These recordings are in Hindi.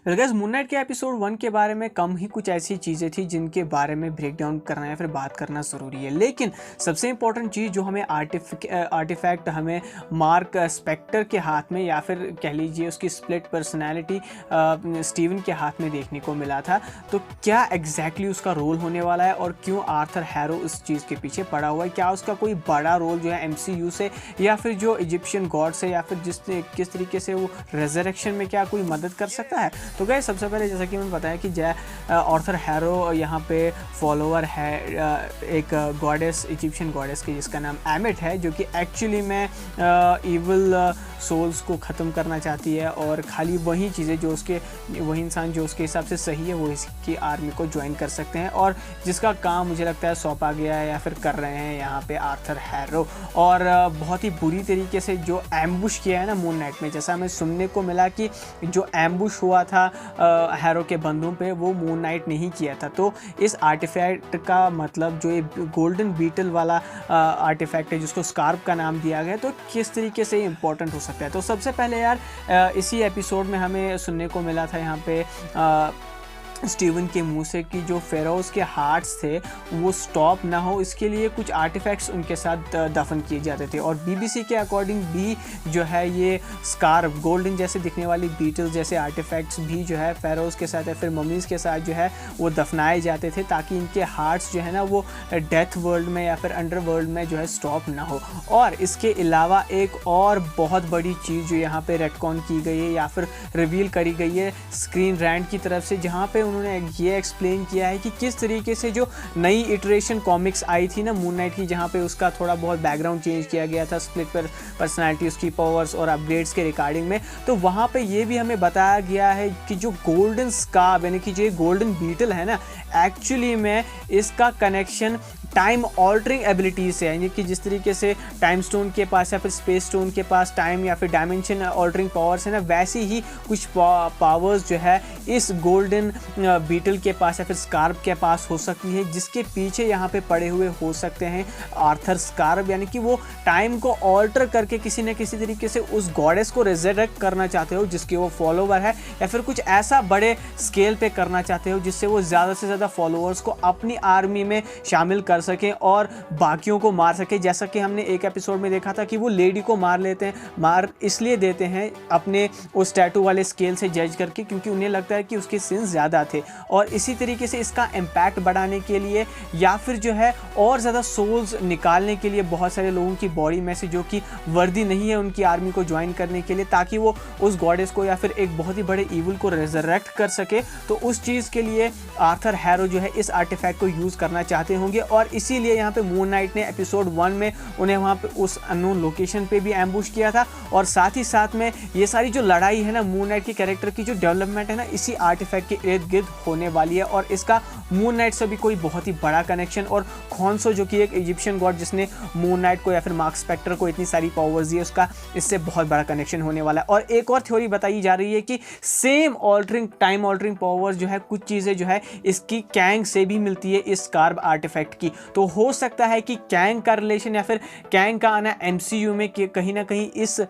गाइस मून नाइट के एपिसोड 1 के बारे में कम ही कुछ ऐसी चीज़ें थी जिनके बारे में ब्रेक डाउन करना या फिर बात करना ज़रूरी है। लेकिन सबसे इंपॉर्टेंट चीज़ जो हमें आर्टिफैक्ट हमें मार्क स्पेक्टर के हाथ में या फिर कह लीजिए उसकी स्प्लिट पर्सनैलिटी स्टीवन के हाथ में देखने को मिला था। तो क्या एग्जैक्टली उसका रोल होने वाला है और क्यों आर्थर हैरो इस चीज़ के पीछे पड़ा हुआ है? क्या उसका कोई बड़ा रोल जो है MCU से या फिर जो इजिप्शियन गॉड से या फिर किस तरीके से वो रेजरेक्शन में क्या कोई मदद कर सकता है? तो गाइस सबसे पहले जैसा कि मैंने बताया कि आर्थर हैरो यहाँ पे फॉलोअर है एक गॉडेस, इजिप्शियन गॉडेस की, जिसका नाम एमिट है, जो कि एक्चुअली में इविल सोल्स को ख़त्म करना चाहती है और खाली वही चीज़ें जो वही इंसान जो उसके हिसाब से सही है वो इसकी आर्मी को ज्वाइन कर सकते हैं, और जिसका काम मुझे लगता है सौंपा गया है या फिर कर रहे हैं यहाँ पे आर्थर हैरो। और बहुत ही बुरी तरीके से जो एम्बुश किया है ना मून नाइट में, जैसा हमें सुनने को मिला कि जो एम्बुश हुआ था हैरो के बंदूकों पे वो मून नाइट नहीं किया था। तो इस आर्टिफैक्ट का मतलब जो ये गोल्डन बीटल वाला आर्टिफैक्ट है जिसको स्कार्प का नाम दिया गया है, तो किस तरीके से इंपॉर्टेंट हो सकता है? तो सबसे पहले यार इसी एपिसोड में हमें सुनने को मिला था यहाँ पे स्टीवन के मुंह से कि जो फेरोज के हार्ट्स थे वो स्टॉप ना हो, इसके लिए कुछ आर्टिफैक्ट्स उनके साथ दफन किए जाते थे। और BBC के अकॉर्डिंग भी जो है ये स्कार्फ, गोल्डन जैसे दिखने वाली बीटल्स जैसे आर्टिफैक्ट्स भी जो है फेरोज के साथ या फिर ममीज़ के साथ जो है वो दफनाए जाते थे, ताकि इनके हार्ट्स जो है ना वो डेथ वर्ल्ड में या फिर अंडर वर्ल्ड में जो है स्टॉप ना हो। और इसके अलावा एक और बहुत बड़ी चीज़ जो यहाँ पे रेटकॉन की गई है या फिर रिवील करी गई है स्क्रीन रैंट की तरफ से, जहाँ पे उन्होंने ये एक्सप्लेन किया है कि किस तरीके से जो नई इटरेशन कॉमिक्स आई थी ना मून नाइट की, जहाँ पे उसका थोड़ा बहुत बैकग्राउंड चेंज किया गया था, स्प्लिट पर्सनालिटी, उसकी पावर्स और अपग्रेड्स के रिगार्डिंग में, तो वहाँ पे ये भी हमें बताया गया है कि जो गोल्डन स्कार्फ यानी कि जो गोल्डन बीटल है ना, एक्चुअली में इसका कनेक्शन टाइम ऑल्टरिंग एबिलिटीज से है, यानी कि जिस तरीके से टाइम स्टोन के पास या फिर स्पेस स्टोन के पास टाइम या फिर डायमेंशन ऑल्टरिंग पावर्स है ना, वैसी ही कुछ पावर्स जो है इस गोल्डन बीटल के पास या फिर स्कार्फ के पास हो सकती है, जिसके पीछे यहाँ पे पड़े हुए हो सकते हैं आर्थर स्कार्फ, यानी कि वो टाइम को ऑल्टर करके किसी न किसी तरीके से उस गॉडेस को रिजरेक्ट करना चाहते हो जिसके वो फॉलोवर है, या फिर कुछ ऐसा बड़े स्केल पे करना चाहते हो जिससे वो ज़्यादा से ज़्यादा फॉलोअर्स को अपनी आर्मी में शामिल कर सकें और बाकियों को मार सके। जैसा कि हमने एक एपिसोड में देखा था कि वो लेडी को मार इसलिए देते हैं अपने उस टैटू वाले स्केल से जज करके, क्योंकि उन्हें लगता है कि उसके सिंस ज़्यादा थे। और इसी तरीके से इसका इम्पैक्ट बढ़ाने के लिए या फिर जो है और ज़्यादा सोल्स निकालने के लिए बहुत सारे लोगों की बॉडी में से जो कि वर्दी नहीं है उनकी आर्मी को ज्वाइन करने के लिए, ताकि वो उस गॉडेस को या फिर एक बहुत ही बड़े ईविल को रेजरेक्ट कर सके, तो उस चीज़ के लिए आर्थर हैरो जो है इस आर्टिफैक्ट को यूज़ करना चाहते होंगे। और इसीलिए यहाँ पे मून नाइट ने एपिसोड 1 में उन्हें वहाँ पे उस अननोन लोकेशन पे भी एम्बुश किया था, और साथ ही साथ में ये सारी जो लड़ाई है ना मून नाइट के कैरेक्टर की जो डेवलपमेंट है ना इसी आर्टिफैक्ट के इर्द गिर्द होने वाली है। और इसका मून नाइट से भी कोई बहुत ही बड़ा कनेक्शन, और खॉन्सो जो कि एक इजिप्शियन गॉड जिसने मून नाइट को या फिर मार्क स्पेक्टर को इतनी सारी पावर्स दी है, उसका इससे बहुत बड़ा कनेक्शन होने वाला है। और एक और थ्योरी बताई जा रही है कि same altering time altering powers जो है कुछ चीज़ें जो है इसकी कैंग से भी मिलती है इस स्कार्फ आर्टिफैक्ट की। तो हो सकता है कि कैंग का रिलेशन या फिर कैंग का आना MCU में कहीं ना कहीं इस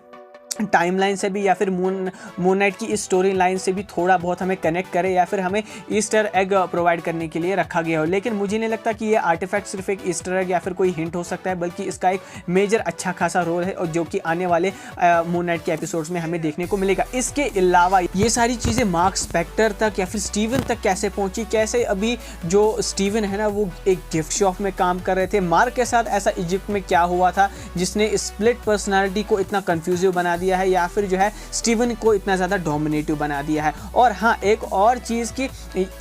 टाइमलाइन से भी या फिर मून नाइट की इस स्टोरी लाइन से भी थोड़ा बहुत हमें कनेक्ट करे या फिर हमें ईस्टर एग प्रोवाइड करने के लिए रखा गया हो। लेकिन मुझे नहीं लगता कि ये आर्टिफैक्ट सिर्फ एक ईस्टर एग या फिर कोई हिंट हो सकता है, बल्कि इसका एक मेजर अच्छा खासा रोल है, और जो कि आने वाले मून नाइट के एपिसोड्स में हमें देखने को मिलेगा। इसके अलावा ये सारी चीज़ें मार्क स्पेक्टर तक या फिर स्टीवन तक कैसे पहुँची, कैसे अभी जो स्टीवन है ना वो एक गिफ्ट शॉप में काम कर रहे थे, मार्क के साथ ऐसा इजिप्ट में क्या हुआ था जिसने स्प्लिट पर्सनैलिटी को इतना कन्फ्यूजिव बना दिया है या फिर जो है स्टीवन को इतना ज़्यादा डोमिनेटिव बना दिया है। और हाँ, एक और चीज़ कि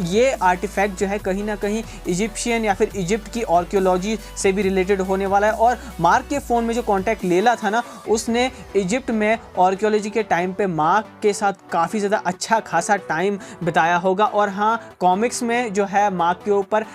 ये आर्टिफैक्ट जो है कहीं ना कहीं इजिप्शियन या फिर इजिप्ट की आर्कियोलॉजी से भी रिलेटेड होने वाला है। और मार्क के फ़ोन में जो कॉन्टैक्ट लेला था ना, उसने इजिप्ट में आर्कियोलॉजी के टाइम पे मार्क के साथ काफ़ी ज़्यादा अच्छा खासा टाइम बिताया होगा। और हाँ, कॉमिक्स में जो है मार्क के ऊपर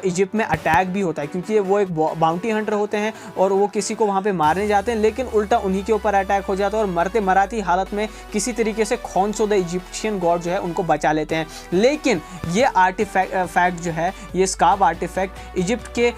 इजिप्ट में अटैक भी होता है, क्योंकि वो एक बाउंटी हंटर होते हैं और वो किसी को वहाँ पर मारने जाते हैं, लेकिन उल्टा उन्हीं के ऊपर अटैक हो जाता है और मरते मराती हालत में किसी तरीके से खोन्सो द इजिप्शियन गॉड जो है उनको बचा लेते हैं। लेकिन ये आर्टिफैक्ट जो है, ये स्कार्ब आर्टिफैक्ट इजिप्ट के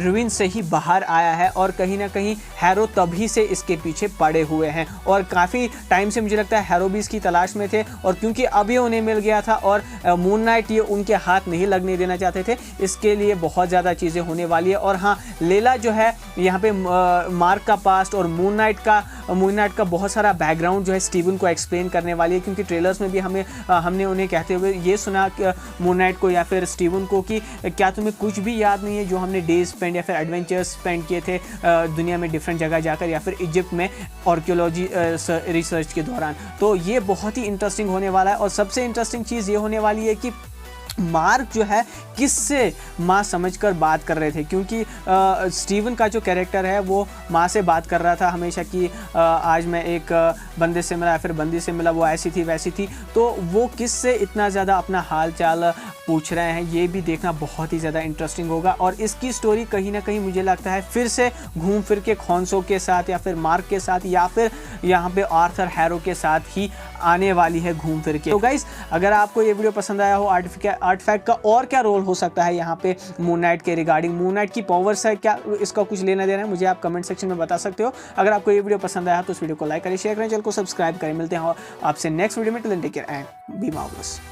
रुइन से ही बाहर आया है और कहीं ना कहीं हैरो तभी से इसके पीछे पड़े हुए हैं और काफ़ी टाइम से मुझे लगता है हैरो भी इसकी तलाश में थे। और क्योंकि अभी उन्हें मिल गया था और मून नाइट ये उनके हाथ नहीं लगने देना चाहते थे, इसके लिए बहुत ज़्यादा चीज़ें होने वाली है। और हाँ, लेला जो है यहाँ पे मार्क का पास्ट और मून नाइट का बहुत सारा बैकग्राउंड जो है स्टीवन को एक्सप्लेन करने वाली है, क्योंकि ट्रेलर्स में भी हमने उन्हें कहते हुए ये सुना मून नाइट को या फिर स्टीवन को कि क्या तुम्हें कुछ भी याद नहीं है जो हमने डेज स्पेंड या फिर एडवेंचर्स स्पेंड किए थे दुनिया में डिफरेंट जगह जाकर या फिर इजिप्ट में आर्कियोलॉजी रिसर्च के दौरान। तो ये बहुत ही इंटरेस्टिंग होने वाला है। और सबसे इंटरेस्टिंग चीज़ ये होने वाली है कि मार्क जो है किससे माँ समझकर बात कर रहे थे, क्योंकि स्टीवन का जो कैरेक्टर है वो माँ से बात कर रहा था हमेशा कि आज मैं एक बंदे से मिला या फिर बंदी से मिला, वो ऐसी थी वैसी थी। तो वो किससे इतना ज़्यादा अपना हाल चाल पूछ रहे हैं, ये भी देखना बहुत ही ज़्यादा इंटरेस्टिंग होगा। और इसकी स्टोरी कहीं ना कहीं मुझे लगता है फिर से घूम फिर के खोन्सो के साथ या फिर मार्क के साथ या फिर यहाँ पे आर्थर हैरो के साथ ही आने वाली है घूम फिर के। तो गाइस, अगर आपको ये वीडियो पसंद आया हो, आर्टिफैक्ट का और क्या रोल हो सकता है यहाँ पे मून नाइट के रिगार्डिंग, मून नाइट की पावर्स है क्या, इसका कुछ लेना देना है, मुझे आप कमेंट सेक्शन में बता सकते हो। अगर आपको ये वीडियो पसंद आया तो इस वीडियो को लाइक करें, शेयर करें, चैनल को सब्सक्राइब करें। मिलते हैं आपसे नेक्स्ट वीडियो में। Till then take care and be marvellous.